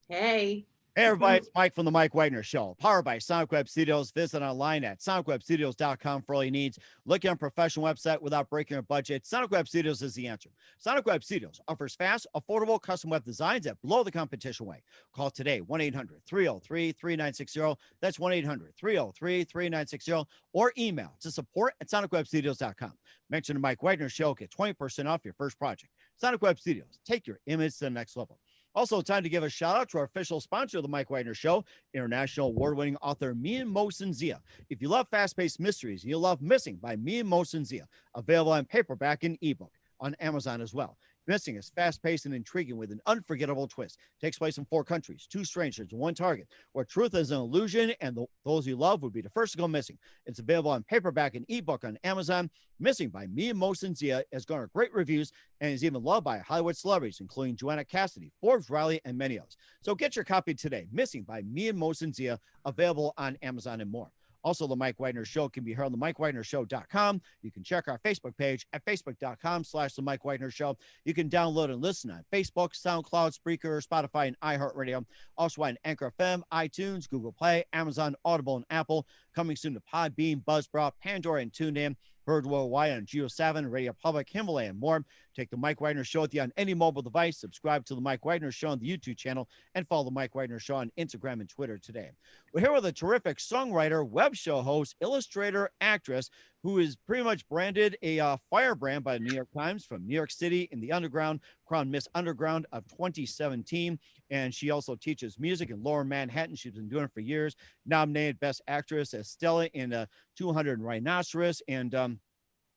Hey. Hey everybody, it's Mike from the Mike Wagner Show, powered by Sonic Web Studios. Visit online at sonicwebstudios.com for all your needs. Looking on a professional website without breaking your budget, Sonic Web Studios is the answer. Sonic Web Studios offers fast, affordable custom web designs that blow the competition away. Call today, 1-800-303-3960. That's 1-800-303-3960, or email to support@sonicwebstudios.com. Mention the Mike Wagner Show, get 20% off your first project. Sonic Web Studios, take your image to the next level. Also, time to give a shout out to our official sponsor of the Mike Wagner Show, international award-winning author Mian Mohsen Zia. If you love fast-paced mysteries, you love Missing by Mian Mohsen Zia, available on paperback and ebook on Amazon as well. Missing is fast-paced and intriguing with an unforgettable twist. Takes place in 4 countries, 2 strangers, and 1 target, where truth is an illusion and those you love would be the first to go missing. It's available on paperback and ebook on Amazon. Missing by Mian Mohsen Zia has garnered great reviews and is even loved by Hollywood celebrities, including Joanna Cassidy, Forbes Riley, and many others. So get your copy today. Missing by Mian Mohsen Zia, available on Amazon and more. Also, the Mike Wagner Show can be heard on the MikeWagnerShow.com. You can check our Facebook page at Facebook.com/The Mike Wagner Show. You can download and listen on Facebook, SoundCloud, Spreaker, Spotify, and iHeartRadio. Also on Anchor FM, iTunes, Google Play, Amazon, Audible, and Apple. Coming soon to Podbean, Buzzsprout, Pandora, and TuneIn. Heard worldwide on Geo7, Radio Public, Himalaya, and more. Take the Mike Wagner Show with you on any mobile device. Subscribe to the Mike Wagner Show on the YouTube channel, and follow the Mike Wagner Show on Instagram and Twitter today. We're here with a terrific songwriter, web show host, illustrator, actress, who is pretty much branded a firebrand by the New York Times from New York City in the underground, crowned Miss Underground of 2017. And she also teaches music in Lower Manhattan. She's been doing it for years. Nominated Best Actress as Stella in 200 Rhinoceros. And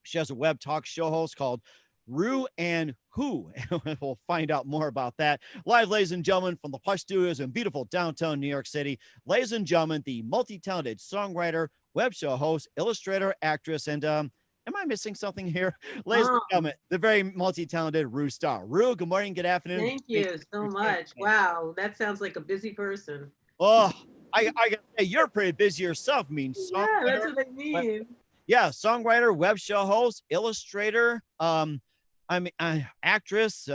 she has a web talk show host called Rue and Who. We'll find out more about that. Live, ladies and gentlemen, from the Plush Studios in beautiful downtown New York City. Ladies and gentlemen, the multi-talented songwriter, web show host, illustrator, actress, and am I missing something here? Ladies and gentlemen, the very multi-talented Rue Starr. Rue, good morning, good afternoon. Thank you so much. Wow, that sounds like a busy person. Oh, I gotta say, you're pretty busy yourself. I mean, Yeah, that's what I mean. Yeah, songwriter, web show host, illustrator, actress.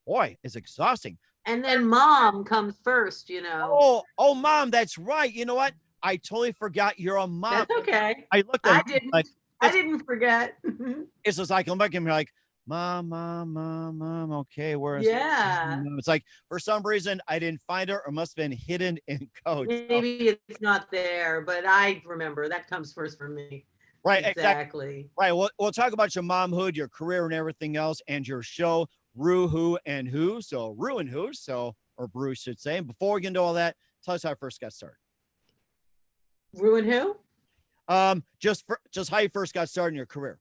Boy, it's exhausting. And then mom comes first, Oh, mom, that's right. You know what? I totally forgot you're a mom. That's okay. I looked I at didn't. like I didn't forget. it's just like I'm looking like mom. Okay, where is Yeah. It's like for some reason I didn't find her, or must have been hidden in code. So, Maybe it's not there, but I remember that comes first for me. right, exactly. Exactly. Right. We'll talk about your momhood, your career, and everything else, and your show, Rue, Who, and Who. So Rue and Who. Or Bruce should say. And before we get into all that, tell us how I first got started. Ruin who? Just how you first got started in your career.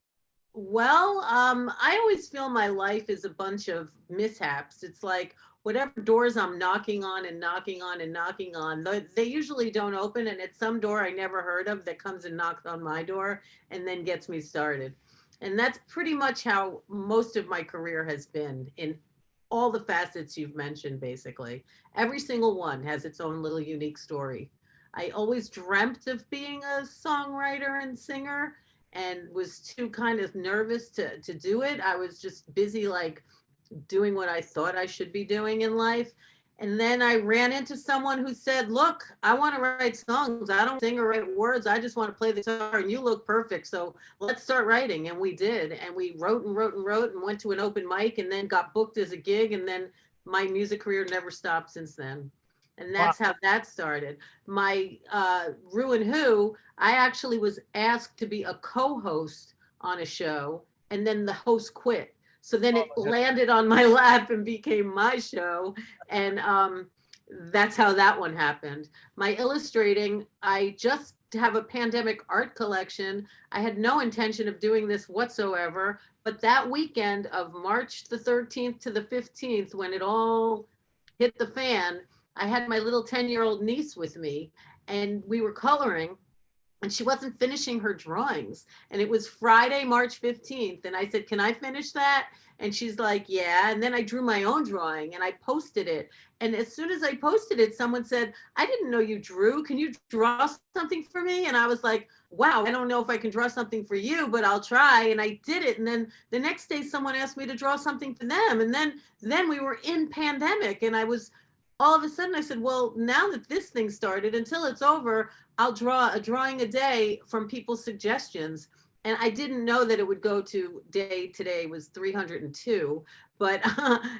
Well, I always feel my life is a bunch of mishaps. It's like whatever doors I'm knocking on and knocking on and knocking on, they usually don't open. And it's some door I never heard of that comes and knocks on my door and then gets me started. And that's pretty much how most of my career has been in all the facets you've mentioned, basically. Every single one has its own little unique story. I always dreamt of being a songwriter and singer and was too kind of nervous to do it. I was just busy like doing what I thought I should be doing in life. And then I ran into someone who said, look, I want to write songs. I don't sing or write words. I just want to play the guitar and you look perfect. So let's start writing. And we did. And we wrote and wrote and wrote and went to an open mic and then got booked as a gig. And then my music career never stopped since then. And that's how that started. My Ruin Who, I actually was asked to be a co-host on a show, and then the host quit. So then it landed on my lap and became my show. And that's how that one happened. My illustrating, I just have a pandemic art collection. I had no intention of doing this whatsoever. But that weekend of March the 13th to the 15th, when it all hit the fan, I had my little 10-year-old niece with me and we were coloring and she wasn't finishing her drawings. And it was Friday, March 15th. And I said, can I finish that? And she's like, yeah. And then I drew my own drawing and I posted it. And as soon as I posted it, someone said, I didn't know you drew. Can you draw something for me? And I was like, wow, I don't know if I can draw something for you, but I'll try. And I did it. And then the next day someone asked me to draw something for them. And then we were in pandemic and I was all of a sudden I said, well, now that this thing started, until it's over, I'll draw a drawing a day from people's suggestions. And I didn't know that it would go to day today was 302. But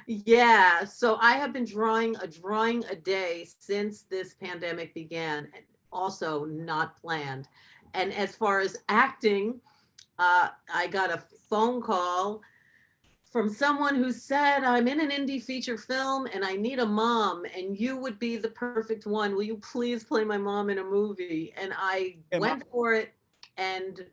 yeah, so I have been drawing a day since this pandemic began, and also not planned. And as far as acting, I got a phone call from someone who said, I'm in an indie feature film and I need a mom, and you would be the perfect one. Will you please play my mom in a movie? And I Am I- went for it. And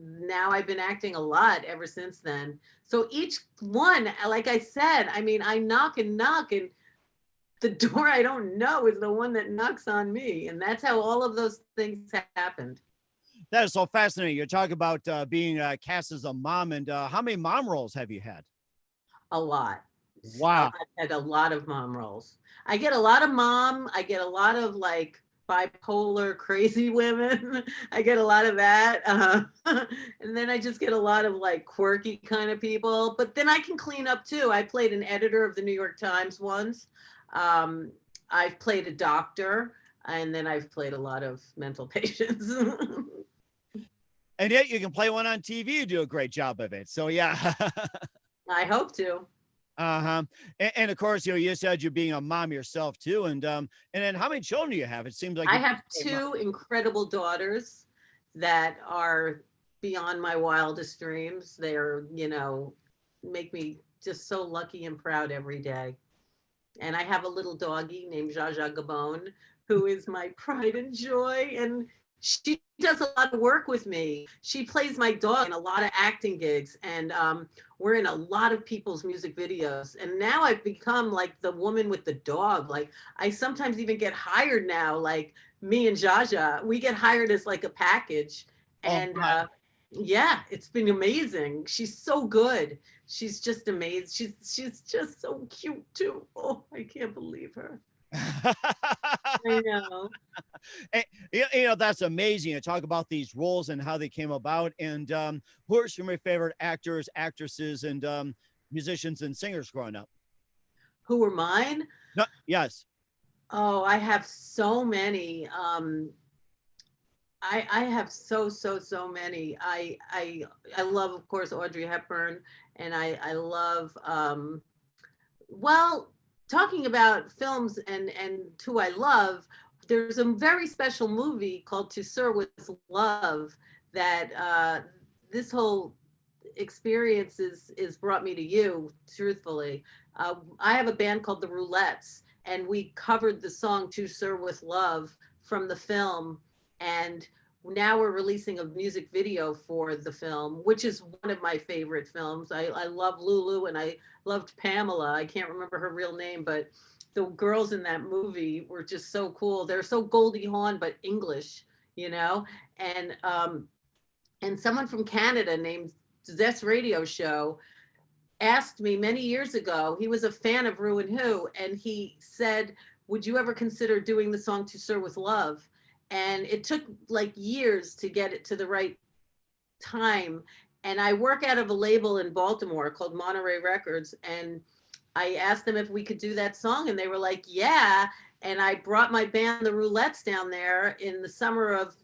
now I've been acting a lot ever since then. So each one, like I said, I mean, I knock and knock, and the door I don't know is the one that knocks on me. And that's how all of those things happened. That is so fascinating. You're talking about being cast as a mom, and how many mom roles have you had? A lot. Wow. I've had a lot of mom roles. I get a lot of mom. I get a lot of like bipolar crazy women. I get a lot of that. And then I just get a lot of like quirky kind of people. But then I can clean up too. I played an editor of the New York Times once. Um, I've played a doctor. And then I've played a lot of mental patients. And yet you can play one on TV. You do a great job of it. So yeah. I hope to. Uh-huh. And of course, you said you're being a mom yourself too. And then how many children do you have? It seems like I you have two incredible daughters that are beyond my wildest dreams. They're, make me just so lucky and proud every day. And I have a little doggie named Jaja Gabon, who is my pride and joy. And she does a lot of work with me. She plays my dog in a lot of acting gigs, and we're in a lot of people's music videos. And now I've become like the woman with the dog. Like I sometimes even get hired now, like me and Jaja, we get hired as like a package. oh And my. yeah, it's been amazing. She's so good. She's just amazing. She's just so cute too. Oh, I can't believe her. I know. And, that's amazing. You talk about these roles and how they came about. And who are some of your favorite actors, actresses, and musicians and singers growing up? Who were mine? No, yes. Oh, I have so many. I have so many. I love, of course, Audrey Hepburn, and I love well, talking about films and who I love, there's a very special movie called To Sir with Love that this whole experience is brought me to you, truthfully. I have a band called the Roulettes, and we covered the song To Sir with Love from the film. And now we're releasing a music video for the film, which is one of my favorite films. I love Lulu, and I loved Pamela. I can't remember her real name, but the girls in that movie were just so cool. They're so Goldie Hawn, but English, you know? And someone from Canada named Zest Radio Show asked me many years ago, he was a fan of Ruin Who, and he said, would you ever consider doing the song To Sir with Love? And it took like years to get it to the right time. And I work out of a label in Baltimore called Monterey Records. And I asked them if we could do that song, and they were like, yeah. And I brought my band, the Roulettes, down there in the summer of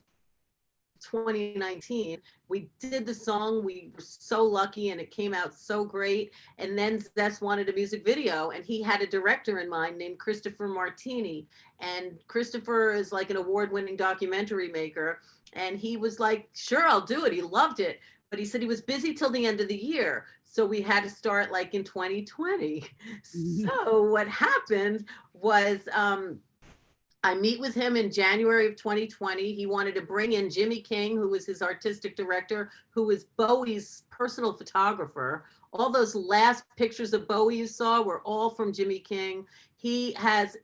2019. We did the song. We were so lucky, and it came out so great. And then Zest wanted a music video, and he had a director in mind named Christopher Martini. And Christopher is like an award-winning documentary maker. And he was like, sure, I'll do it. He loved it. But he said he was busy till the end of the year. So we had to start like in 2020. So what happened was I meet with him in January of 2020. He wanted to bring in Jimmy King, who was his artistic director, who was Bowie's personal photographer. All those last pictures of Bowie you saw were all from Jimmy King. He has,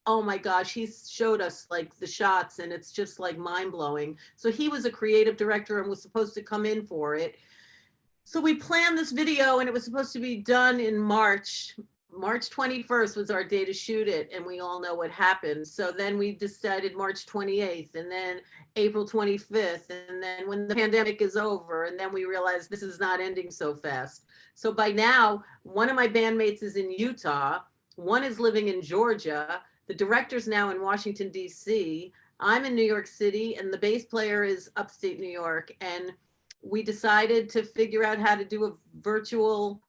oh my gosh, he showed us like the shots, and it's just like mind blowing. So he was a creative director and was supposed to come in for it. So we planned this video, and it was supposed to be done in March. March 21st was our day to shoot it, and we all know what happened. So then we decided March 28th, and then April 25th, and then when the pandemic is over, and then we realized this is not ending so fast. So by now, one of my bandmates is in Utah, one is living in Georgia, The director's now in Washington, D.C. I'm in New York City, and the bass player is upstate New York. And we decided to figure out how to do a virtual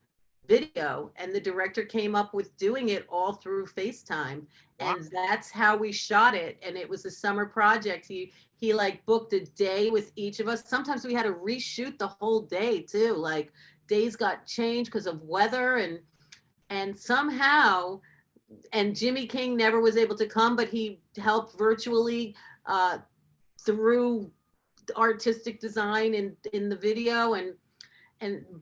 video, and the director came up with doing it all through FaceTime, Wow. and that's how we shot it. And it was a summer project. He like booked a day with each of us. Sometimes we had to reshoot the whole day too. Like days got changed because of weather, and somehow, and Jimmy King never was able to come, but he helped virtually uh, through artistic design in the video, and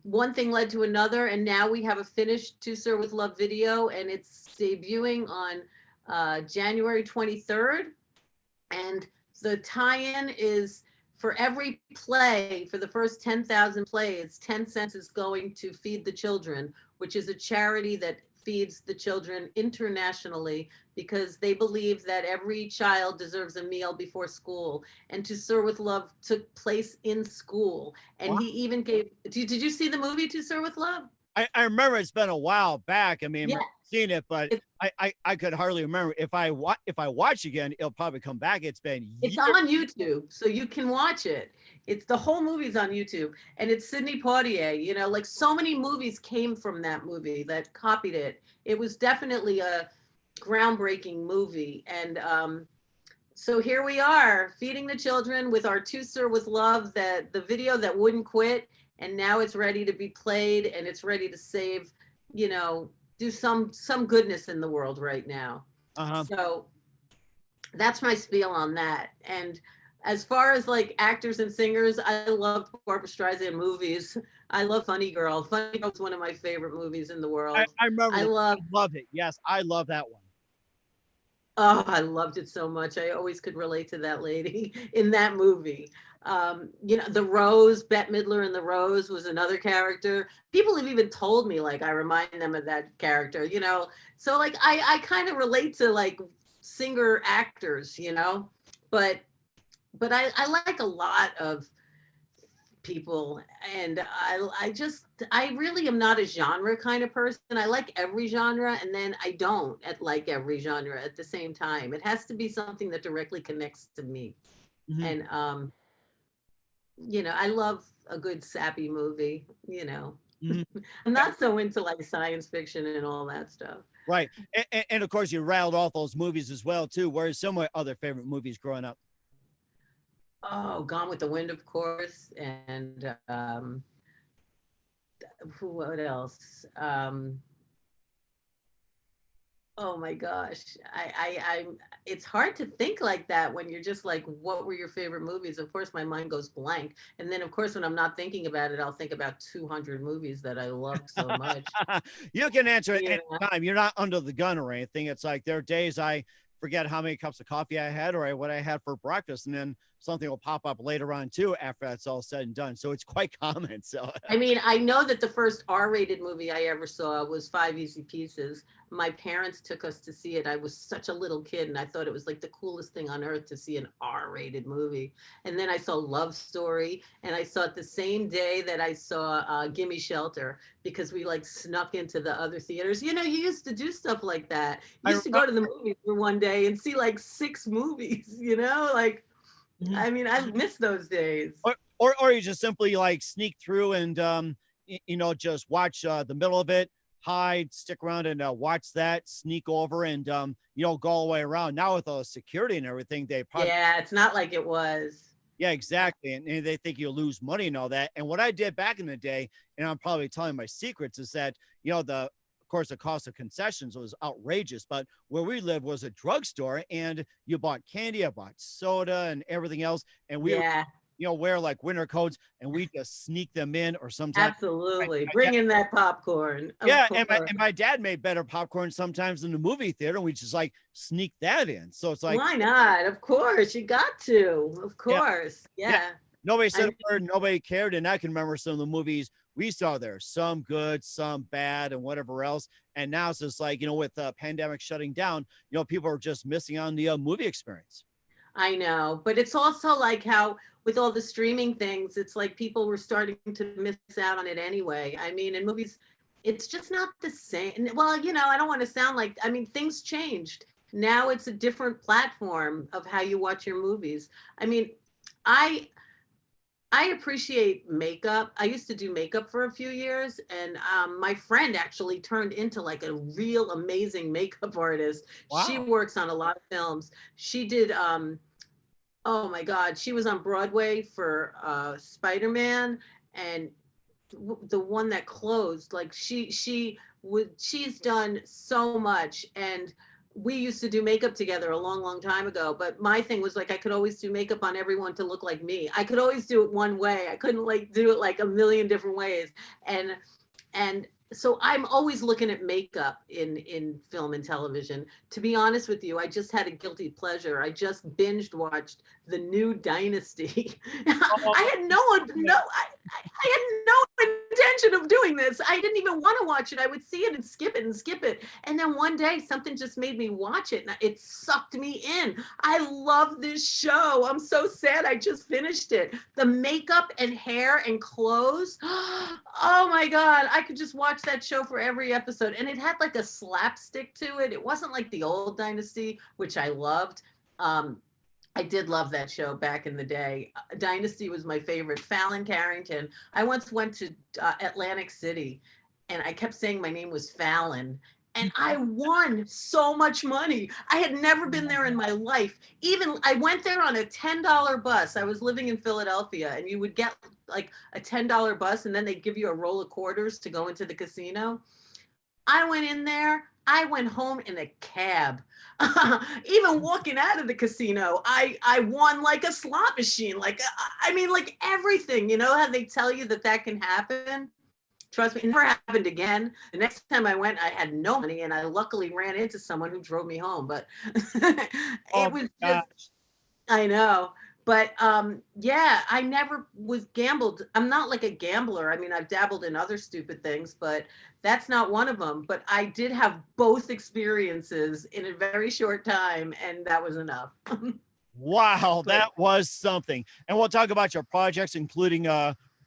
one thing led to another, and now we have a finished To Sir with Love video, and it's debuting on January 23rd. And the tie-in is for every play, for the first 10,000 plays, 10 cents is going to Feed the Children, which is a charity that feeds the children internationally, because they believe that every child deserves a meal before school. And To Sir with Love took place in school. And Wow. he even gave, did you see the movie To Sir with Love? I remember it's been a while back. I mean, Yeah. I've seen it, but I could hardly remember. If I watch again, it'll probably come back. It's been It's years. on YouTube, so you can watch it. It's the whole movie's on YouTube, and it's Sidney Poitier. You know, like so many movies came from that movie that copied it. It was definitely a groundbreaking movie, and so here we are, feeding the children with our To Sir with Love, that the video that wouldn't quit, and now it's ready to be played, and it's ready to save, you know, do some goodness in the world right now. Uh-huh. So that's my spiel on that. And as far as like actors and singers, I love Barbara Streisand movies. I love Funny Girl. Funny Girl is one of my favorite movies in the world. I remember. I love, Love it. Yes, I love that one. oh, I loved it so much. I always could relate to that lady in that movie. You know, The Rose, Bette Midler in The Rose was another character. People have even told me like I remind them of that character, you know. So like I kind of relate to like singer actors, you know, but I like a lot of people, and I really am not a genre kind of person. I like every genre, and then I don't like every genre at the same time. It has to be something that directly connects to me. Mhm. And you know, I love a good sappy movie, you know. Mhm. I'm not so into like science fiction and all that stuff. Right. And of course, you rattled off those movies as well too. What are some of my other favorite movies growing up? Oh, Gone with the Wind, of course, and what else? Oh my gosh. It's hard to think like that when you're just like, what were your favorite movies? Of course, my mind goes blank. And then, of course, when I'm not thinking about it, I'll think about 200 movies that I loved so much. You can answer it Yeah. anytime. You're not under the gun or anything. It's like there are days I forget how many cups of coffee I had or what I had for breakfast, and then something will pop up later on too after that's all said and done. So it's quite common. So I mean, I know that the first R-rated movie I ever saw was Five Easy Pieces. My parents took us to see it. I was such a little kid, and I thought it was like the coolest thing on earth to see an R-rated movie. And then I saw Love Story, and I saw it the same day that I saw Gimme Shelter, because we like snuck into the other theaters. You know, you used to do stuff like that. You I used to go to the movies for one day and see like 6 movies, you know? Like, Mhm. I mean, I miss those days. or you just simply like sneak through and you know, just watch the middle of it, hide, stick around and watch that, sneak over and you know, go all the way around. Now with all the security and everything, they probably Yeah, it's not like it was. yeah, exactly. And they think you lose money and all that. And what I did back in the day, and I'm probably telling my secrets, is that, you know, of course, the cost of concessions was outrageous, but where we lived was a drugstore and you bought candy, I bought soda and everything else. And we, Yeah, you know, wear like winter coats and we just sneak them in or sometimes. absolutely. My Bring dad, in that popcorn, of yeah, course. and my dad made better popcorn sometimes in the movie theater, and we just like sneak that in. So it's like, Why not? Of course, you got to. Of yeah, course. yeah. Yeah. Nobody I said a word, nobody cared. And I can remember some of the movies we saw there, some good, some bad, and whatever else. And now it's just like, you know, with the pandemic shutting down, you know, people are just missing on the movie experience. I know, but it's also like how with all the streaming things, it's like people were starting to miss out on it anyway. I mean, in movies, it's just not the same. Well, you know, I don't want to sound like, I mean, things changed. now it's a different platform of how you watch your movies. I mean, I I appreciate makeup. I used to do makeup for a few years, and my friend actually turned into like a real amazing makeup artist. She Wow. works on a lot of films. She did oh my God, she was on Broadway for Spider-Man, and the one that closed. Like she's done so much, and we used to do makeup together a long, long time ago. But my thing was like I could always do makeup on everyone to look like me. I could always do it one way. I couldn't like do it like a million different ways. And so I'm always looking at makeup in film and television. To be honest with you, I just had a guilty pleasure. I just binged watched the new Dynasty. Oh, I had I had no intention of doing this. I didn't even want to watch it. I would see it and skip it and skip it. And then one day something just made me watch it and it sucked me in. I love this show. I'm so sad I just finished it. The makeup and hair and clothes. Oh my God. I could just watch that show for every episode. And it had like a slapstick to it. It wasn't like the old Dynasty, which I loved. I did love that show back in the day. Dynasty was my favorite. Fallon Carrington. I once went to Atlantic City and I kept saying my name was Fallon. And I won so much money. I had never been there in my life. Even I went there on a $10 bus. I was living in Philadelphia, and you would get like a $10 bus, and then they'd give you a roll of quarters to go into the casino. I went in there. I went home in a cab. Even walking out of the casino, I won like a slot machine. Like I mean, like everything. You know how they tell you that that can happen. Trust me, it never happened again. The next time I went, I had no money, and I luckily ran into someone who drove me home. But oh it was my just, gosh. I know. But yeah, I never was gambled. I'm not like a gambler. I mean, I've dabbled in other stupid things, but that's not one of them. But I did have both experiences in a very short time, and that was enough. Wow, But that was something. And we'll talk about your projects, including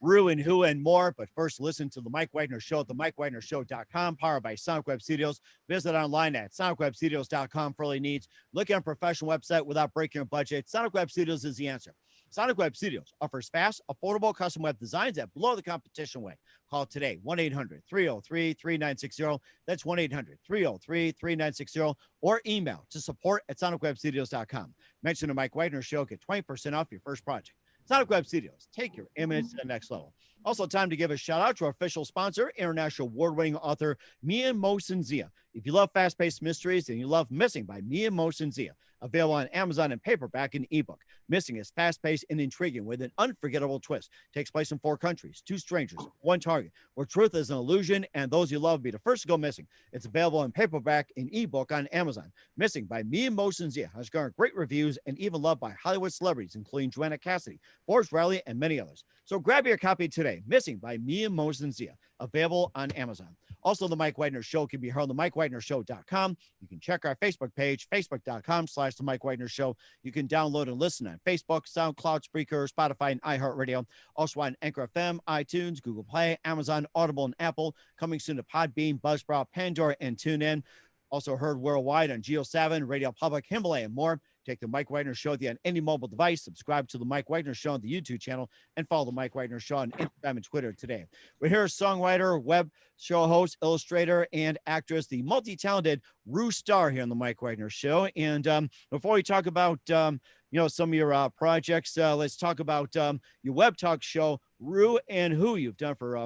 Rue and Who and more. But first, listen to the Mike Wagner Show at the MikeWagnerShow.com, powered by Sonic Web Studios. Visit online at SonicWebStudios.com for all your needs. Looking at a professional website without breaking your budget, Sonic Web Studios is the answer. Sonic Web Studios offers fast, affordable custom web designs that blow the competition away. Call today, 1-800-303-3960. That's 1-800-303-3960. Or email to support@SonicWebStudios.com. Mention the Mike Wagner Show, get 20% off your first project. Sonic Web Studios, take your image to the next level. Also, time to give a shout out to our official sponsor, international award-winning author Mia Mohsen Zia. If you love fast-paced mysteries and you love Missing by Mia Mohsen Zia, available on Amazon in paperback and ebook. Missing is fast-paced and intriguing with an unforgettable twist. Takes place in 4 countries, 2 strangers, 1 target, where truth is an illusion and those you love be the first to go missing. It's available in paperback and ebook on Amazon. Missing by Mia Mohsen Zia has garnered great reviews and even loved by Hollywood celebrities, including Joanna Cassidy, Forrest Riley, and many others. So grab your copy today. Missing by Mia Mohsen Zia, available on Amazon. Also, the Mike Wagner Show can be heard on the MikeWagnerShow.com. You can check our Facebook page, Facebook.com/the Mike Wagner Show. You can download and listen on Facebook, SoundCloud, Spreaker, Spotify, and iHeartRadio. Also on Anchor FM, iTunes, Google Play, Amazon, Audible, and Apple. Coming soon to Podbean, Buzzsprout, Pandora, and TuneIn. Also heard worldwide on Geo7, Radio Public, Himalaya, and more. Take the Mike Wagner Show on any mobile device. Subscribe to the Mike Wagner Show on the YouTube channel and follow the Mike Wagner Show on Instagram and Twitter today. We're here, songwriter, web show host, illustrator, and actress, the multi-talented Rue Starr here on the Mike Wagner Show. And before we talk about some of your projects, let's talk about your web talk show, Rue and Who, you've done for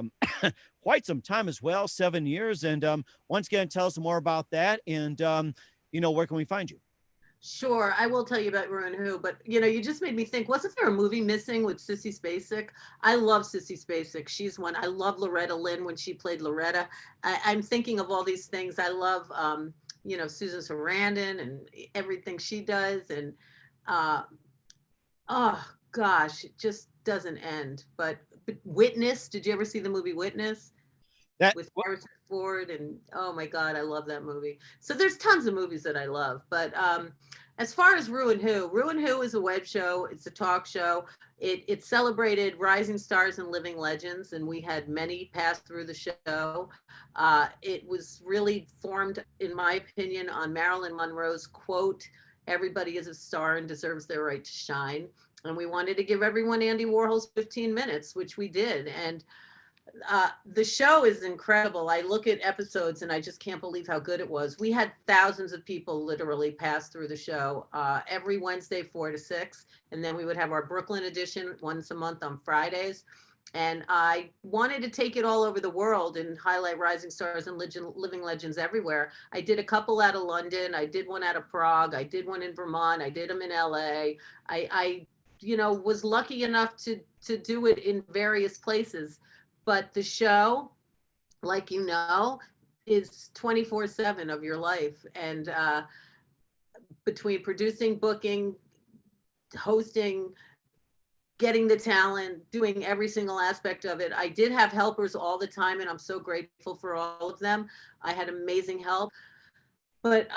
quite some time as well, 7 years. And once again, tell us more about that. And where can we find you? sure, I will tell you about Ruin Who, but you just made me think, wasn't there a movie Missing with Sissy Spacek? I love Sissy Spacek. She's one. I love Loretta Lynn when she played Loretta. I'm thinking of all these things. I love, Susan Sarandon and everything she does. And, oh gosh, it just doesn't end. But Witness, did you ever see the movie Witness? That With Harrison Ford, and oh my God, I love that movie. So there's tons of movies that I love, but As far as Ruin Who is a web show. It's a talk show. It celebrated rising stars and living legends, and we had many pass through the show. It was really formed, in my opinion, on Marilyn Monroe's quote, "Everybody is a star and deserves their right to shine." And we wanted to give everyone Andy Warhol's 15 minutes, which we did. And the show is incredible. I look at episodes and I just can't believe how good it was. We had thousands of people literally pass through the show every Wednesday, 4 to 6. And then we would have our Brooklyn edition once a month on Fridays. And I wanted to take it all over the world and highlight rising stars and living legends everywhere. I did a couple out of London. I did one out of Prague. I did one in Vermont. I did them in LA. I was lucky enough to do it in various places. But the show, like is 24/7 of your life. And between producing, booking, hosting, getting the talent, doing every single aspect of it. I did have helpers all the time, and I'm so grateful for all of them. I had amazing help. But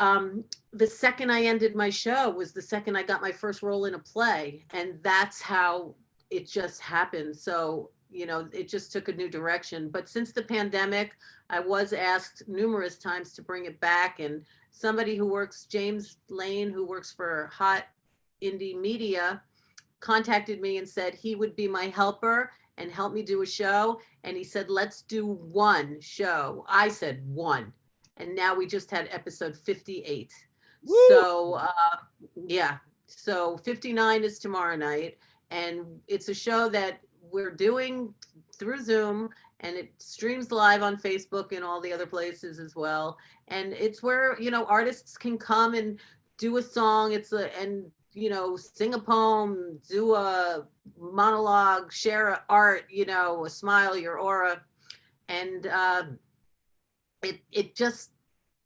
the second I ended my show was the second I got my first role in a play. And that's how it just happened. So, it just took a new direction. But since the pandemic, I was asked numerous times to bring it back. And somebody James Lane, who works for Hot Indie Media, contacted me and said he would be my helper and help me do a show. And he said, let's do one show. I said one. And now we just had episode 58. Woo! So yeah, so 59 is tomorrow night. And it's a show that we're doing through Zoom, and it streams live on Facebook and all the other places as well. And it's where, artists can come and do a song. Sing a poem, do a monologue, share art, a smile, your aura. And it just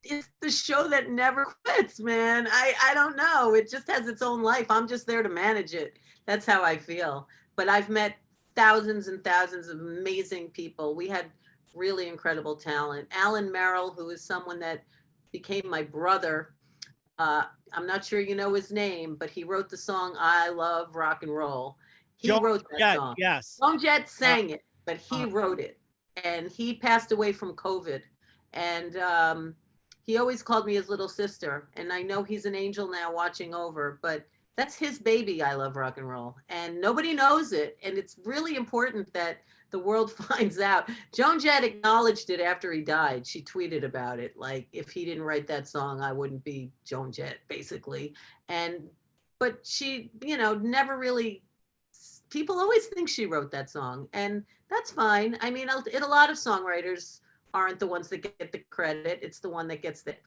is the show that never quits, man. I don't know. It just has its own life. I'm just there to manage it. That's how I feel. But I've met thousands and thousands of amazing people. We had really incredible talent. Alan Merrill, who is someone that became my brother. I'm not sure you know his name, but he wrote the song "I Love Rock and Roll." He wrote that song. Yes. Joan Jett sang it, but he wrote it. And he passed away from COVID. And he always called me his little sister. And I know he's an angel now watching over, but that's his baby, "I Love Rock and Roll." And nobody knows it. And it's really important that the world finds out. Joan Jett acknowledged it after he died. She tweeted about it. Like, if he didn't write that song, I wouldn't be Joan Jett, basically. But she, never really, people always think she wrote that song. And that's fine. I mean, a lot of songwriters aren't the ones that get the credit. It's the one that gets it.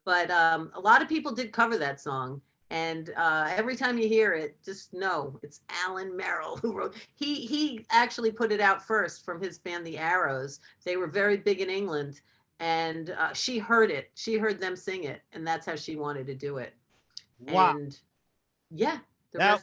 But a lot of people did cover that song. And every time you hear it, just know it's Alan Merrill who wrote. He actually put it out first from his band, The Arrows. They were very big in England, and she heard it. She heard them sing it, and that's how she wanted to do it. Wow. And yeah,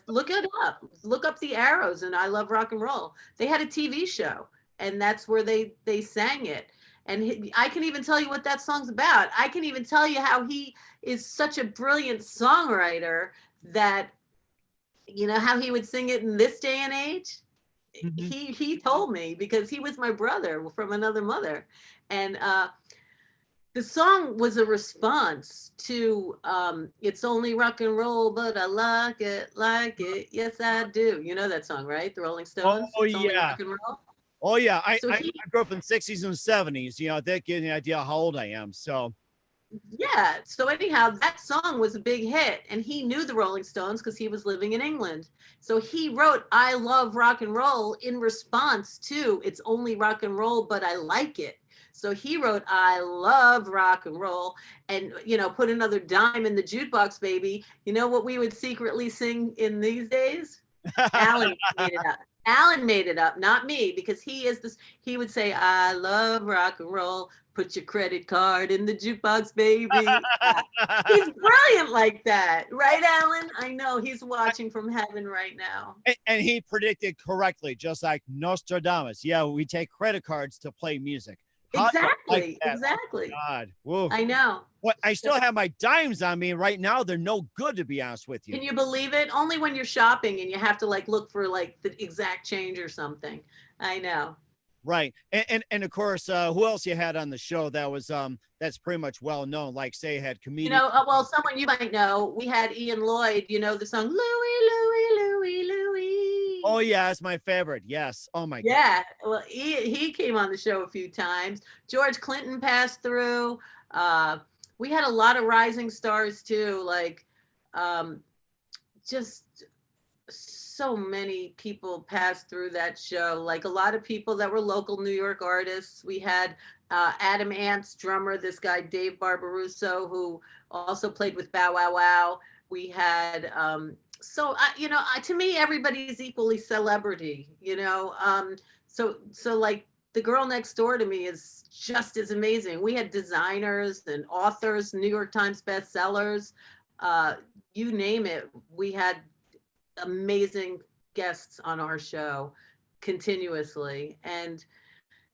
look it up. Look up The Arrows and "I Love Rock and Roll." They had a TV show, and that's where they sang it. And I can even tell you what that song's about. I can even tell you how he is such a brilliant songwriter that, how he would sing it in this day and age. Mm-hmm. He told me, because he was my brother from another mother. And the song was a response to "It's Only Rock and Roll, but I like it. Yes, I do." You know that song, right? The Rolling Stones. Oh, It's Only yeah. Rock and Roll. Oh, yeah. I grew up in the 60s and 70s. That gives you an idea how old I am. So, yeah. So anyhow, that song was a big hit. And he knew the Rolling Stones because he was living in England. So he wrote "I Love Rock and Roll" in response to "It's Only Rock and Roll, but I like it." So he wrote "I love rock and roll" and, put another dime in the jukebox, baby. You know what we would secretly sing in these days? Alan made it up. Alan made it up, not me, because he would say, "I love rock and roll. Put your credit card in the jukebox, baby." He's brilliant like that. Right, Alan? I know he's watching from heaven right now. And he predicted correctly, just like Nostradamus. Yeah, we take credit cards to play music. How do you like Exactly, that? Oh exactly. my God. Whoa. I know. What, I still have my dimes on me right now. They're no good, to be honest with you. Can you believe it? Only when you're shopping and you have to like look for like the exact change or something. I know. Right. And of course, who else you had on the show that was that's pretty much well known? Like say you had You comedian. know, well, someone you might know, we had Ian Lloyd, you know, the song Louie, Louie, Louie, Oh Louie. yeah, that's my favorite. Yes. Oh my God. Yeah, well, he came on the show a few times. George Clinton passed through. Uh, we had a lot of rising stars too, like um, just so many people passed through that show. Like a lot of people that were local New York artists. We had Adam Ant's drummer, this guy Dave Barbarusso, who also played with Bow Wow Wow. We had you know, to me everybody's equally celebrity. You know, so like the girl next door to me is just as amazing. We had designers and authors, New York Times bestsellers. Uh, you name it. We had amazing guests on our show continuously, and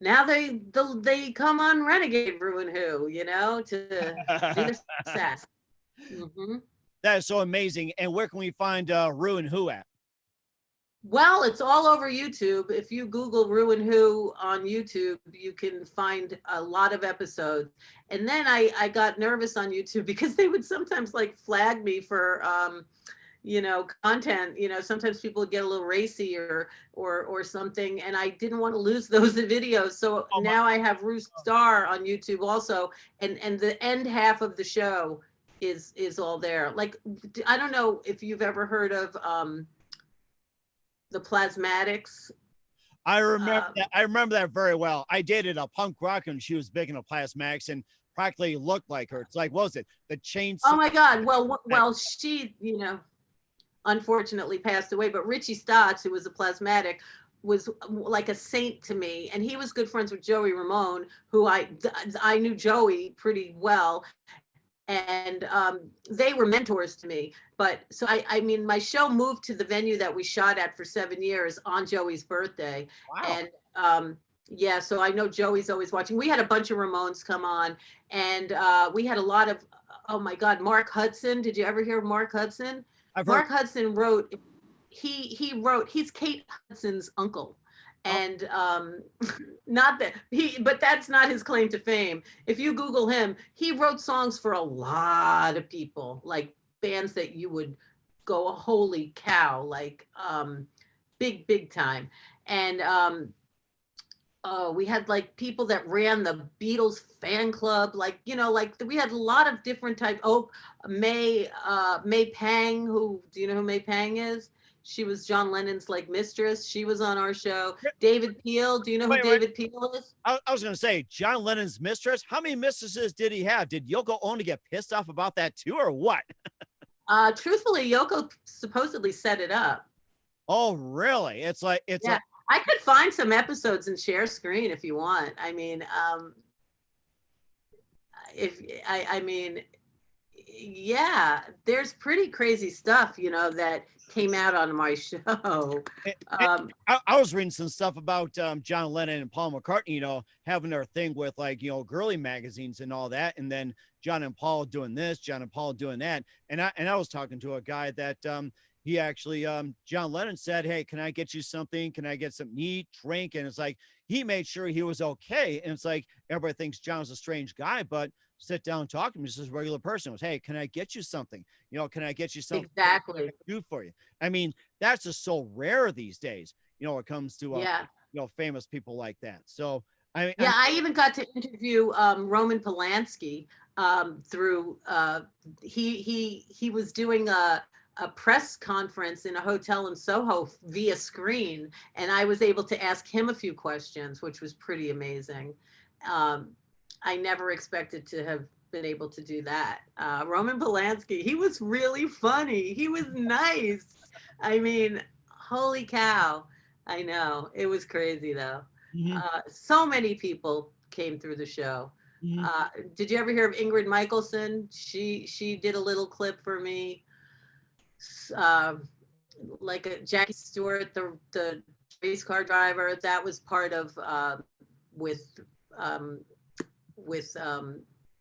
now they come on Renegade Ruin Who, you know, to do the sass. Hmm. That is so amazing. And where can we find Ruin Who at? Well, it's all over YouTube. If you Google Ruin Who on YouTube, you can find a lot of episodes. And then I got nervous on YouTube because they would sometimes like flag me for you know, content. You know, sometimes people get a little racy or something, and I didn't want to lose those videos. So Oh my. now I have Roost Star on YouTube also, and the end half of the show is all there. Like I don't know if you've ever heard of the Plasmatics. I remember Um, that. I remember that very well. I dated a punk rocker and she was big into Plasmax and practically looked like her. It's like, what was it? The oh chainsaw. my God! Well, she, you know, unfortunately passed away. But Richie Stotts, who was a plasmatic, was like a saint to me, and he was good friends with Joey Ramone, who I knew Joey pretty well, and they were mentors to me. But so I mean, my show moved to the venue that we shot at for 7 years on Joey's birthday, Wow. and yeah, so I know Joey's always watching. We had a bunch of Ramones come on, and we had a lot of, oh my God, Mark Hudson. Did you ever hear of Mark Hudson? I've heard. Mark Hudson wrote, he wrote, he's Kate Hudson's uncle. Oh, And not that he, but that's not his claim to fame. If you Google him, he wrote songs for a lot of people, like bands that you would go, holy cow, like big time. And we had like people that ran the Beatles fan club, like, you know, like we had a lot of different type. Oh, May Pang, who, do you know who May Pang is? She was John Lennon's like mistress. She was on our show. David Peel, do you know who wait. David Peel is? I was going to say, John Lennon's mistress. How many mistresses did he have? Did Yoko Ono get pissed off about that too, or what? Truthfully, Yoko supposedly set it up. Oh, really? It's like, it's Yeah, like, I could find some episodes and share screen if you want. I mean, if I mean, yeah, there's pretty crazy stuff, you know, that came out on my show. it, it, Um, I was reading some stuff about John Lennon and Paul McCartney, you know, having their thing with like, you know, girly magazines and all that. And then John and Paul doing this, John and Paul doing that. And I was talking to a guy that he actually, John Lennon said, hey, can I get you something? Can I get something to eat, drink? And it's like, he made sure he was okay. And it's like, everybody thinks John's a strange guy, but sit down and talk to him just as a regular person. It was, hey, can I get you something? You know, can I get you something exactly. to do for you? I mean, that's just so rare these days, you know, when it comes to, Yeah. you know, famous people like that. So, I mean, Yeah, I even got to interview Roman Polanski through he was doing a press conference in a hotel in Soho via screen, and I was able to ask him a few questions, which was pretty amazing. Um, I never expected to have been able to do that. Roman Polanski, he was really funny. He was nice. I mean, holy cow. I know. It was crazy though. mhm, So many people came through the show. mhm. Did you ever hear of Ingrid Michaelson? She did a little clip for me. Uh, like a Jackie Stewart, the race car driver. That was part of with with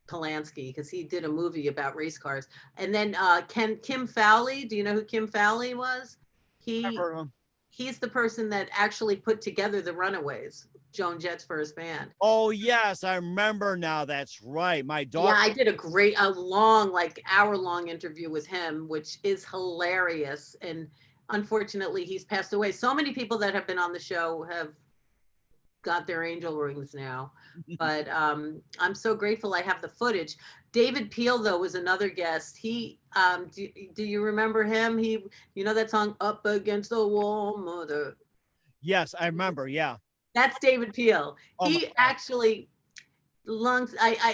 Polanski, because he did a movie about race cars. And then Kim Fowley. Do you know who Kim Fowley was? I've He heard of him. he's the person that actually put together the Runaways, Joan Jett's first band. Oh yes, I remember now. That's right. My Yeah, daughter. I did a long, like hour-long interview with him, which is hilarious. And unfortunately, he's passed away. So many people that have been on the show have got their angel rings now. But I'm so grateful I have the footage. David Peel, though, was another guest. Do you remember him? You know that song, Up Against the Wall, Mother? Yes, I remember. Yeah. That's David Peel. Oh my He God. actually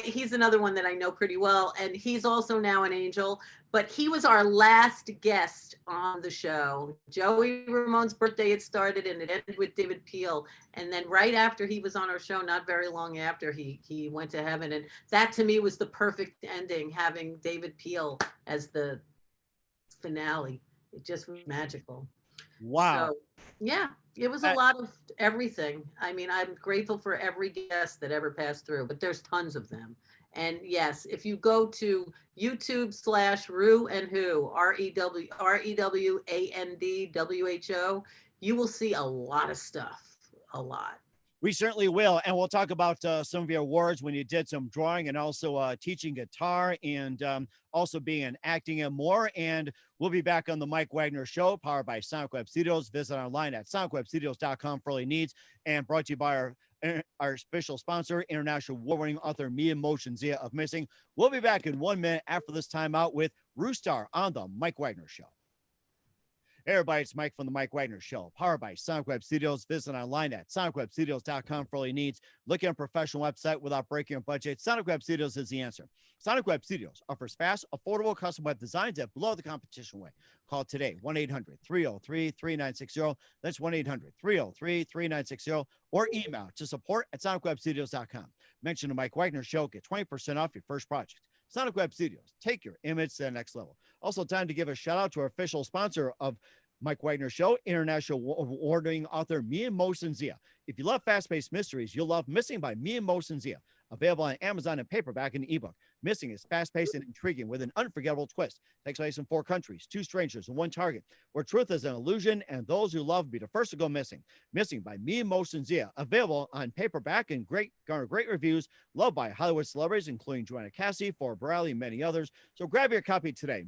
he's another one that I know pretty well, and he's also now an angel, but he was our last guest on the show. Joey Ramone's birthday had started, and it ended with David Peel, and then right after he was on our show, not very long after, he went to heaven. And that to me was the perfect ending, having David Peel as the finale. It just was magical. Wow. So yeah, it was a That- lot of everything. I mean, I'm grateful for every guest that ever passed through, but there's tons of them. And yes, if you go to YouTube/Rue and Who, REWANDWHO, you will see a lot of stuff. A lot. We certainly will. And we'll talk about some of your awards when you did some drawing and also teaching guitar and also being in acting and more. And we'll be back on the Mike Wagner Show, powered by Sonic Web Studios. Visit online at sonicwebstudios.com for all your needs, and brought to you by our special sponsor, international award-winning author Mia Moshenzia of Missing. We'll be back in 1 minute after this timeout with Roostar on the Mike Wagner Show. Hey everybody, it's Mike from the Mike Wagner Show, powered by Sonic Web Studios. Visit online at sonicwebstudios.com for all your needs. Look at a professional website without breaking your budget. Sonic Web Studios is the answer. Sonic Web Studios offers fast, affordable custom web designs that blow the competition away. Call today, 1-800-303-3960. That's 1-800-303-3960, or email to support@sonicwebstudios.com. Mention the Mike Wagner Show, get 20% off your first project. Sonic Web Studios, take your image to the next level. Also, time to give a shout out to our official sponsor of Mike Wagner Show, international award-winning author Mia Moshenzia. If you love fast-paced mysteries, you'll love Missing by Mia Moshenzia. Available on Amazon in paperback and ebook. Missing is fast-paced and intriguing with an unforgettable twist. Takes place in 4 countries, 2 strangers, and 1 target, where truth is an illusion and those who love be the first to go missing. Missing by Mia Moshenzia. Available on paperback and garner great reviews. Loved by Hollywood celebrities, including Joanna Cassidy, Ford Bradley, and many others. So grab your copy today.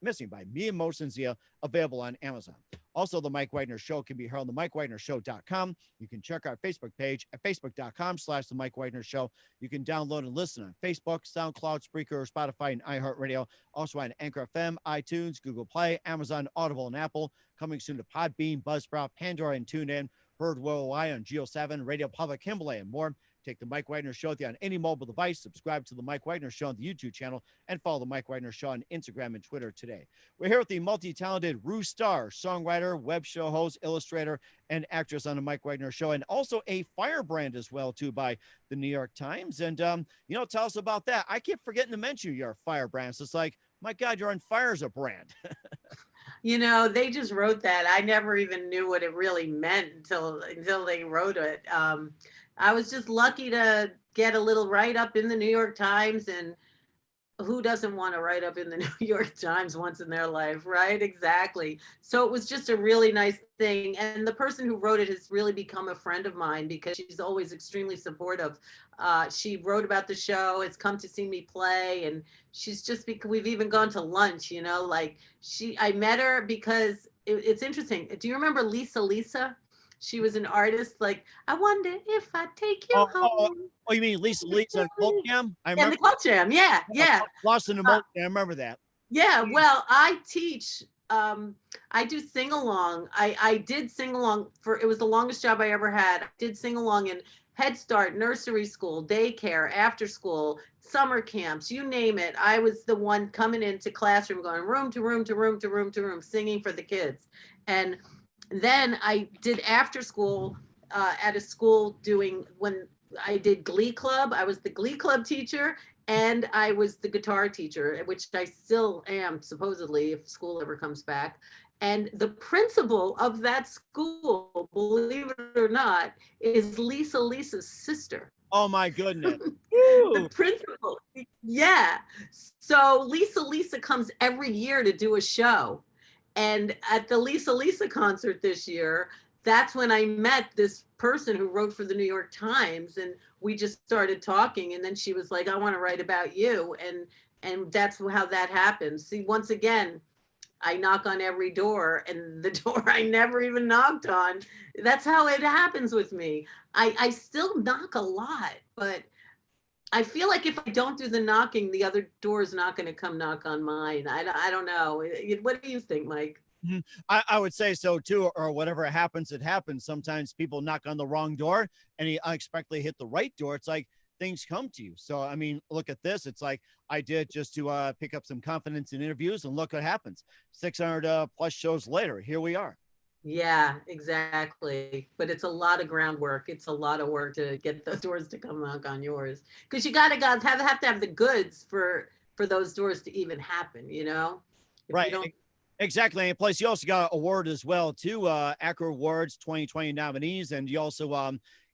Missing by Mia Moshenzia. Available on Amazon. Also, the Mike Wagner Show can be heard on the MikeWagnerShow.com. You can check our Facebook page at facebook.com/the Mike Wagner Show. You can download and listen on Facebook, SoundCloud, Spreaker, Spotify, and iHeartRadio. Also on Anchor FM, iTunes, Google Play, Amazon, Audible, and Apple. Coming soon to Podbean, Buzzsprout, Pandora, and TuneIn. Heard worldwide on Geo7, Radio Public, Himalaya, and more. Take the Mike Wagner Show on any mobile device. Subscribe to the Mike Wagner Show on the YouTube channel, and follow the Mike Wagner Show on Instagram and Twitter today. We're here with the multi-talented Rue Starr, songwriter, web show host, illustrator, and actress on the Mike Wagner Show, and also a firebrand as well, too, by the New York Times. And, tell us about that. I keep forgetting to mention you're a firebrand. So it's like, my God, you're on fire as a brand. They just wrote that. I never even knew what it really meant until they wrote it. I was just lucky to get a little write-up in the New York Times, and who doesn't want to write up in the New York Times once in their life, right? Exactly. So it was just a really nice thing. And the person who wrote it has really become a friend of mine because she's always extremely supportive. She wrote about the show, has come to see me play, and she's just, because we've even gone to lunch, I met her because it's interesting. Do you remember Lisa? She was an artist. Like, I wonder if I take you home. Oh, you mean Lisa on Cult Jam? I remember. Yeah, the Cult Jam. Yeah. Lost in the Moat. I remember that. Yeah. Well, I teach. I do sing along. I did sing along it was the longest job I ever had. I did sing along in Head Start, nursery school, daycare, after school, summer camps, you name it. I was the one coming into classroom, going room to room to room to room to room, singing for the kids. And then I did after school at a school when I did Glee Club. I was the Glee Club teacher, and I was the guitar teacher, which I still am, supposedly, if school ever comes back. And the principal of that school, believe it or not, is Lisa's sister. Oh my goodness. The Woo! principal. Yeah. So Lisa comes every year to do a show. And at the Lisa concert this year, that's when I met this person who wrote for the New York Times, and we just started talking, and then she was like, I want to write about you. And that's how that happened. See, once again, I knock on every door, and the door I never even knocked on. That's how it happens with me. I still knock a lot, but I feel like if I don't do the knocking, the other door is not going to come knock on mine. I don't know. What do you think, Mike? Mhm. I would say so too, or whatever happens, it happens. Sometimes people knock on the wrong door and you unexpectedly hit the right door. It's like things come to you. So, I mean, look at this. It's like I did just to pick up some confidence in interviews, and look what happens. 600 plus shows later, here we are. Yeah, exactly. But it's a lot of groundwork. It's a lot of work to get those doors to come knock on yours, because you got to have to have the goods for those doors to even happen. You know, if you Right. don't. Exactly. And plus, you also got an award as well, too. ACRA Awards 2020 nominees. And you also,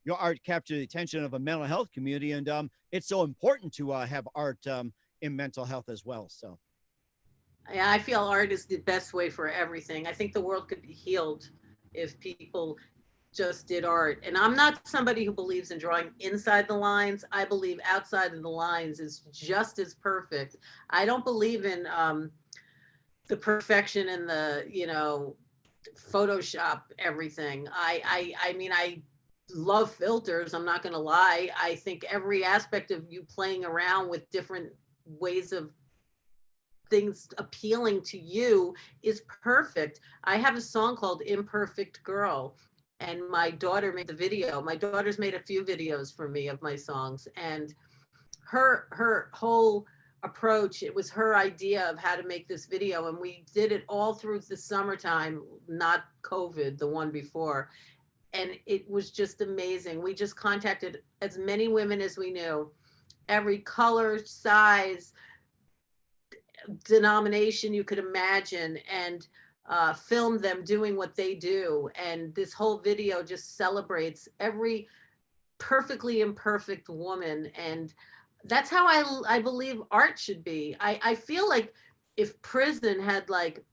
your art captured the attention of a mental health community. And it's so important to have art in mental health as well. So, Yeah, I feel art is the best way for everything. I think the world could be healed if people just did art. And I'm not somebody who believes in drawing inside the lines. I believe outside of the lines is just as perfect. I don't believe in the perfection and the, Photoshop everything. I mean, I love filters. I'm not going to lie. I think every aspect of you playing around with different ways of things appealing to you is perfect. I have a song called Imperfect Girl, and my daughter made the video. My daughter's made a few videos for me of my songs, and her whole approach, it was her idea of how to make this video, and we did it all through the summertime, not COVID, the one before. And it was just amazing. We just contacted as many women as we knew, every color, size, denomination you could imagine, and film them doing what they do. And this whole video just celebrates every perfectly imperfect woman. And that's how I believe art should be. I feel like if prison had like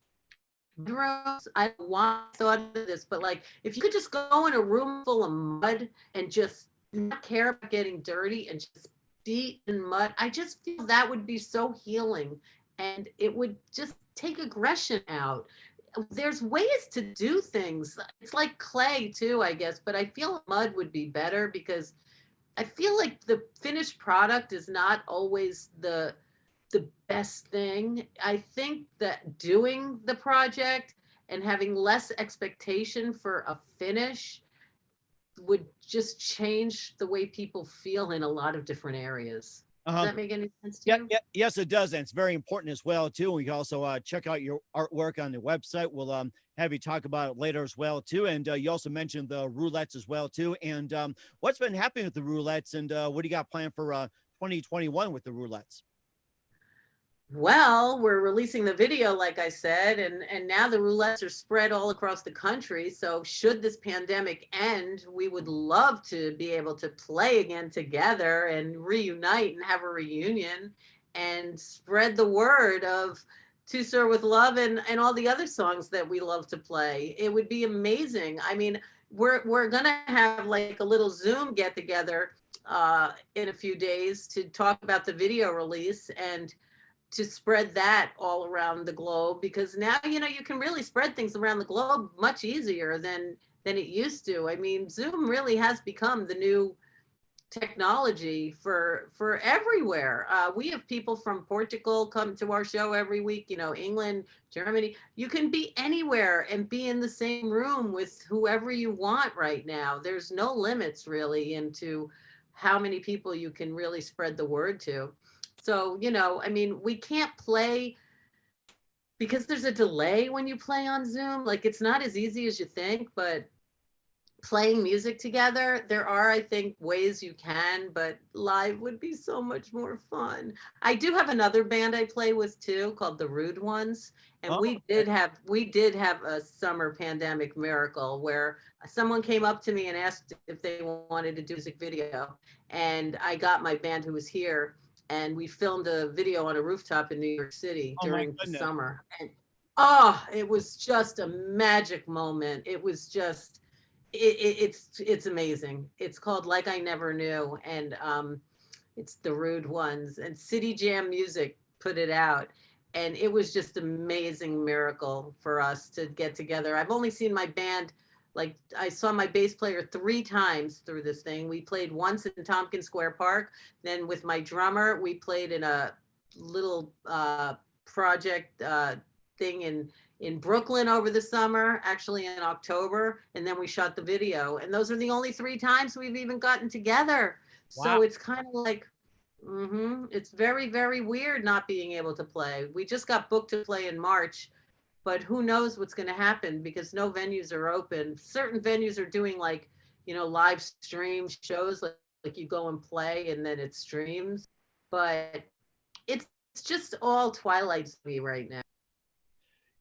rooms, I don't know why I thought of this, but like if you could just go in a room full of mud and just not care about getting dirty and just be in mud, I just feel that would be so healing, and it would just take aggression out. There's ways to do things. It's like clay too, I guess, but I feel mud would be better because I feel like the finished product is not always the best thing. I think that doing the project and having less expectation for a finish would just change the way people feel in a lot of different areas. Does uh-huh. that make any sense to Yeah, you? yeah, yes, it does. And it's very important as well, too. We can also check out your artwork on the website. We'll have you talk about it later as well, too. And you also mentioned the roulettes as well, too. And what's been happening with the roulettes, and what do you got planned for 2021 with the roulettes? Well, we're releasing the video, like I said, and now the roulettes are spread all across the country. So should this pandemic end, we would love to be able to play again together and reunite and have a reunion and spread the word of To Sir with Love and all the other songs that we love to play. It would be amazing. I mean, we're gonna have like a little Zoom get together in a few days to talk about the video release and to spread that all around the globe, because now you can really spread things around the globe much easier than it used to. I mean, Zoom really has become the new technology for everywhere. We have people from Portugal come to our show every week, England, Germany. You can be anywhere and be in the same room with whoever you want right now. There's no limits really into how many people you can really spread the word to. So, I mean, we can't play because there's a delay when you play on Zoom. Like, it's not as easy as you think, but playing music together, there are, I think, ways you can, but live would be so much more fun. I do have another band I play with too called The Rude Ones, and Oh, we did have a summer pandemic miracle where someone came up to me and asked if they wanted to do a music video, and I got my band who was here, and we filmed a video on a rooftop in New York City Oh my during the goodness. summer. And oh, it was just a magic moment. It was just it's amazing. It's called Like I Never Knew, and it's the Rude Ones, and City Jam Music put it out. And it was just amazing miracle for us to get together. I've only seen my band, like I saw my bass player 3 times through this thing. We played once in Tompkins Square Park. Then with my drummer, we played in a little project thing in Brooklyn over the summer, actually in October, and then we shot the video. And those are the only 3 times we've even gotten together. Wow. So it's kind of like, it's very, very weird not being able to play. We just got booked to play in March, but who knows what's going to happen because no venues are open. Certain venues are doing like, live stream shows, like you go and play and then it streams. But it's just all twilight to me right now.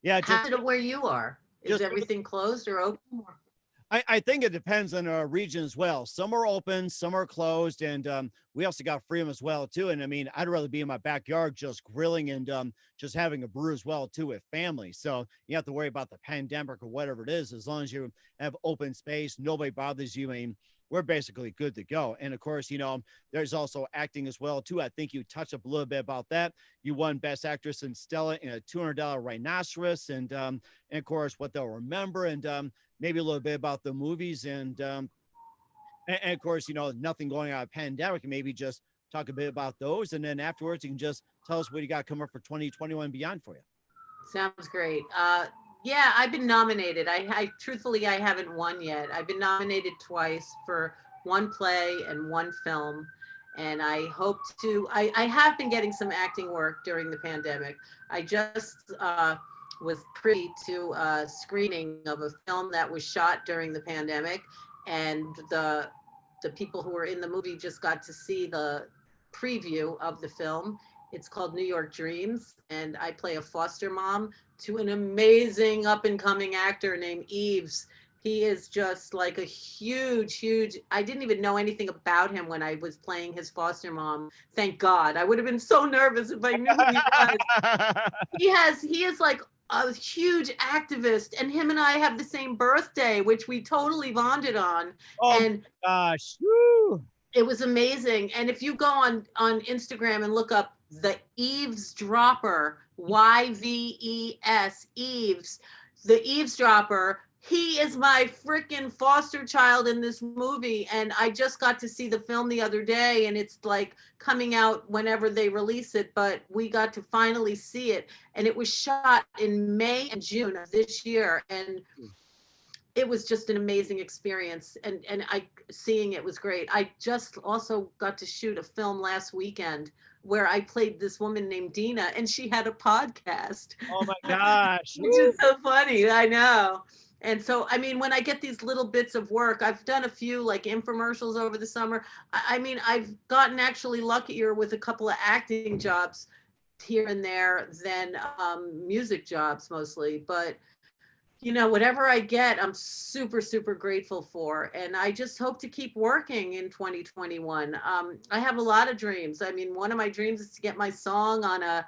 Yeah, just How's it where you are? Is just everything closed or open? I think it depends on our region as well. Some are open, some are closed, and we also got freedom as well too. And I mean, I'd rather be in my backyard just grilling and just having a brew as well too with family. So you have to worry about the pandemic or whatever it is. As long as you have open space, nobody bothers you. I mean, we're basically good to go. And of course, there's also acting as well too. I think you touched up a little bit about that. You won Best Actress in Stella in a $200 rhinoceros, and of course, what they'll remember, and maybe a little bit about the movies, and of course, nothing going on a pandemic, and maybe just talk a bit about those, and then afterwards you can just tell us what you got coming up for 2021 and beyond for you. Sounds great. Yeah, I've been nominated. I truthfully, I haven't won yet. I've been nominated twice for one play and one film. And I hope to, I have been getting some acting work during the pandemic. I just was privy to a screening of a film that was shot during the pandemic. And the people who were in the movie just got to see the preview of the film. It's called New York Dreams, and I play a foster mom to an amazing up and coming actor named Eves. He is just like a huge, huge. I didn't even know anything about him when I was playing his foster mom. Thank God. I would have been so nervous if I knew who he was. He is like a huge activist, and him and I have the same birthday, which we totally bonded on. Oh And my gosh. Woo. it was amazing. And if you go on Instagram and look up the Eavesdropper, Yves, Eves, the Eavesdropper, he is my freaking foster child in this movie. And I just got to see the film the other day, and it's like coming out whenever they release it, but we got to finally see it. And it was shot in May and June of this year. And it was just an amazing experience, and I seeing it was great. I just also got to shoot a film last weekend where I played this woman named Dina, and she had a podcast. Oh my gosh. Which is so funny. I know. And so, I mean, when I get these little bits of work, I've done a few like infomercials over the summer. I mean, I've gotten actually luckier with a couple of acting jobs here and there than music jobs mostly. But whatever I get, I'm super, super grateful for. And I just hope to keep working in 2021. I have a lot of dreams. I mean, one of my dreams is to get my song on a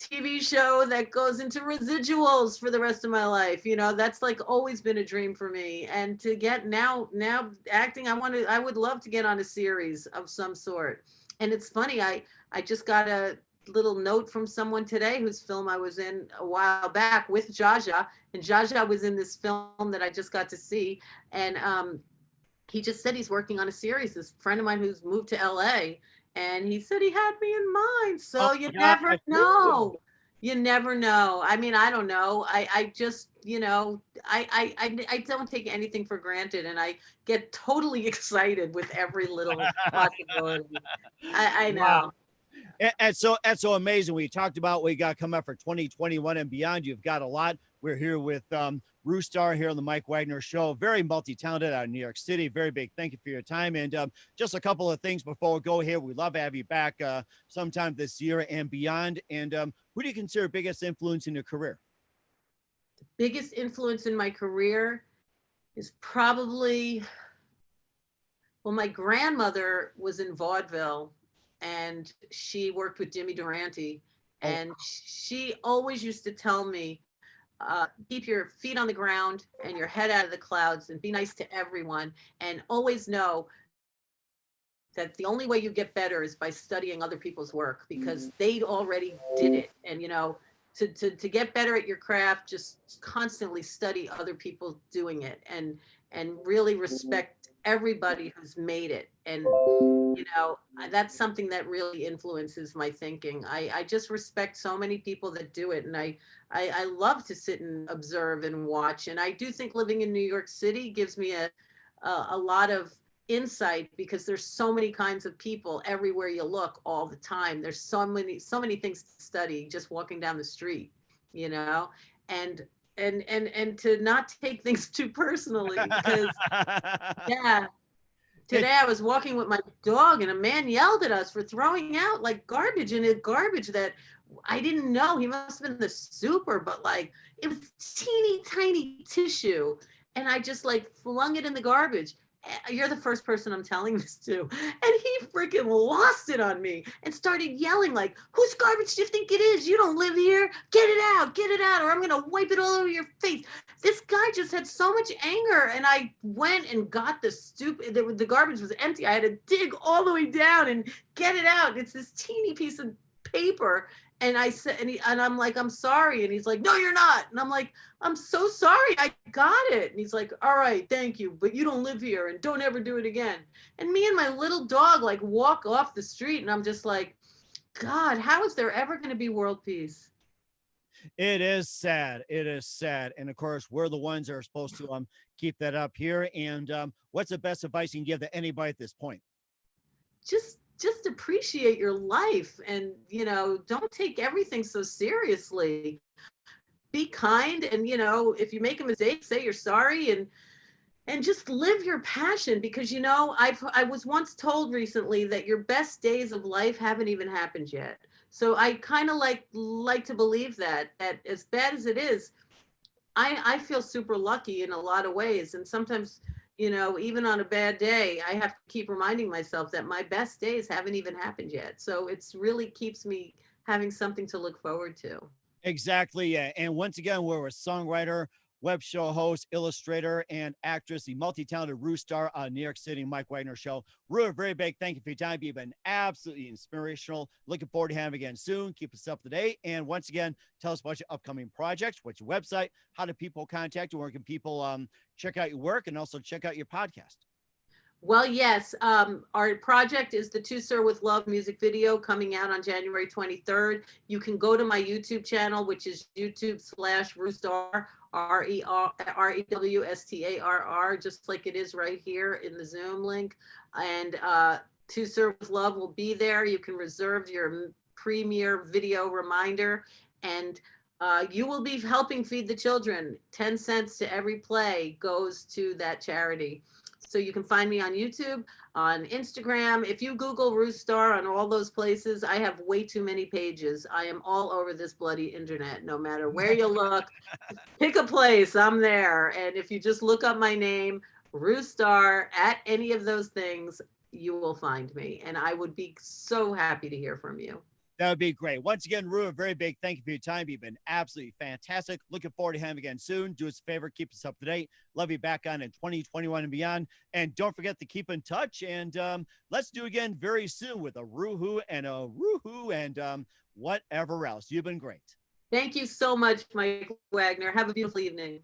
TV show that goes into residuals for the rest of my life. That's like always been a dream for me. And to get now acting, I would love to get on a series of some sort. And it's funny, I just got a little note from someone today whose film I was in a while back with Jaja, and Jaja was in this film that I just got to see. And he just said he's working on a series. This friend of mine who's moved to LA, and he said he had me in mind. So you never know. You never know. I mean, I don't know. I just, I don't take anything for granted, and I get totally excited with every little possibility. I know. Wow. And so that's so amazing. We talked about what you got coming up for 2021 and beyond. You've got a lot. We're here with Roostar here on the Mike Wagner Show. Very multi-talented out of New York City. Very big. Thank you for your time. And just a couple of things before we go here. We'd love to have you back sometime this year and beyond. And who do you consider biggest influence in your career? The biggest influence in my career is probably Well, my grandmother was in vaudeville and she worked with Jimmy Durante. Oh, And she always used to tell me, keep your feet on the ground and your head out of the clouds and be nice to everyone. And always know that the only way you get better is by studying other people's work because they already did it. And, to get better at your craft, just constantly study other people doing it and really respect everybody who's made it. And that's something that really influences my thinking. I just respect so many people that do it, and I love to sit and observe and watch. And I do think living in New York City gives me a lot of insight because there's so many kinds of people everywhere you look all the time. There's so many things to study just walking down the street, you know, and and to not take things too personally because yeah. it, Today I was walking with my dog and a man yelled at us for throwing out like garbage in a garbage that I didn't know. He must have been the super, but like it was teeny tiny tissue. And I just like flung it in the garbage. You're the first person I'm telling this to. And he freaking lost it on me and started yelling like, whose garbage do you think it is? You don't live here. Get it out, or I'm going to wipe it all over your face. This guy just had so much anger. And I went and got the garbage was empty. I had to dig all the way down and get it out. It's this teeny piece of paper. And I said, and I'm like, I'm sorry. And he's like, no, you're not. And I'm like, I'm so sorry. I got it. And he's like, all right, thank you. But you don't live here and don't ever do it again. And me and my little dog like walk off the street. And I'm just like, God, how is there ever going to be world peace? it is sad. It is sad. And of course, we're the ones that are supposed to keep that up here. And what's the best advice you can give to anybody at this point? Just appreciate your life and don't take everything so seriously. Be kind, and if you make a mistake, say you're sorry, and just live your passion because I was once told recently that your best days of life haven't even happened yet. So I kind of like to believe that as bad as it is, I feel super lucky in a lot of ways. And sometimes, even on a bad day, I have to keep reminding myself that my best days haven't even happened yet. So it's really keeps me having something to look forward to. Exactly. Yeah. And once again, we're a songwriter, web show host, illustrator, and actress, the multi-talented Rue star on New York City Mike Wagner Show. Rue, a very big thank you for your time. You've been absolutely inspirational. Looking forward to having you again soon. Keep us up to date. And once again, tell us about your upcoming projects, what's your website, how do people contact you, where can people check out your work, and also check out your podcast. Well, yes. Our project is the To Sir with Love music video coming out on January 23rd. You can go to my YouTube channel, which is YouTube/Rewstar, REWSTARR, just like it is right here in the Zoom link. And To Sir with Love will be there. You can reserve your premiere video reminder. And you will be helping feed the children. 10 cents to every play goes to that charity. So you can find me on YouTube, on Instagram. If you Google Rewstar on all those places, I have way too many pages. I am all over this bloody internet. No matter where you look, pick a place, I'm there. And if you just look up my name, Rewstar, at any of those things, you will find me. And I would be so happy to hear from you. That would be great. Once again, Rue, a very big thank you for your time. You've been absolutely fantastic. Looking forward to having you again soon. Do us a favor, keep us up to date. Love you back on in 2021 and beyond. And don't forget to keep in touch. And let's do again very soon with a Roo-hoo and a Roo-hoo and whatever else. You've been great. Thank you so much, Mike Wagner. Have a beautiful evening.